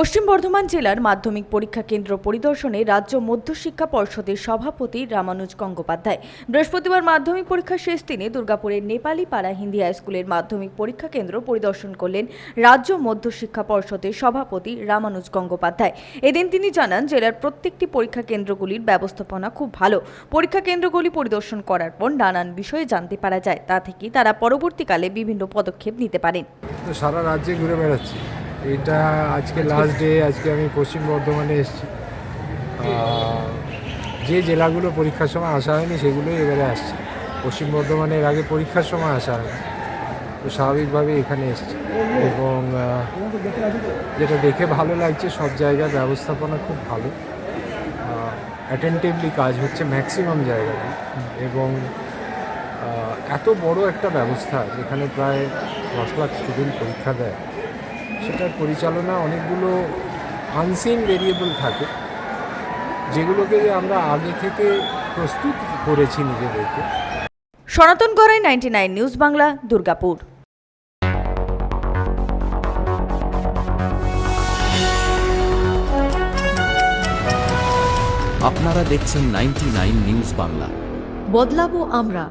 পশ্চিম বর্ধমান জেলার মাধ্যমিক পরীক্ষা কেন্দ্র পরিদর্শনে রাজ্য মধ্যশিক্ষা পর্ষদের সভাপতি রামানুজ গঙ্গোপাধ্যায় বৃহস্পতিবার মাধ্যমিক পরীক্ষার শেষ দিনে দুর্গাপুরের নেপালি পাড়া হিন্দি হাই স্কুলের মাধ্যমিক পরীক্ষা কেন্দ্র পরিদর্শন করলেন রাজ্য মধ্যশিক্ষা পর্ষদের সভাপতি রামানুজ গঙ্গোপাধ্যায়। এদিন তিনি জানান, জেলার প্রত্যেকটি পরীক্ষা কেন্দ্রগুলির ব্যবস্থাপনা খুব ভালো। পরীক্ষা কেন্দ্রগুলি পরিদর্শন করার পর নানান বিষয়ে জানতে পারা যায়, তা থেকে তারা পরবর্তীকালে বিভিন্ন পদক্ষেপ নিতে পারেন। সারা রাজ্যে ঘুরে বেড়াচ্ছি। এটা আজকে লাস্ট ডে। আজকে আমি পশ্চিম বর্ধমানে এসেছি। যে জেলাগুলো পরীক্ষার সময় আসা হয়নি সেগুলোই এবারে আসছে। পশ্চিম বর্ধমানের আগে পরীক্ষার সময় আসা হয়নি, তো স্বাভাবিকভাবে এখানে এসেছি। এবং যেটা দেখে ভালো লাগছে, সব জায়গার ব্যবস্থাপনা খুব ভালো, অ্যাটেন্টিভলি কাজ হচ্ছে ম্যাক্সিমাম জায়গায়। এবং এত বড় একটা ব্যবস্থা যেখানে প্রায় 10 লাখ স্টুডেন্ট পরীক্ষা দেয়, সেটার পরিচালনা অনেকগুলো আনসিন ভেরিয়েবল থাকে, যেগুলোকে আমরা আগে থেকে প্রস্তুত করেছি নিজেদেরকে। সনাতন গড়াই, 99 নিউজ বাংলা, দুর্গাপুর। আপনারা দেখছেন 99 নিউজ বাংলা। বদলাবো আমরা।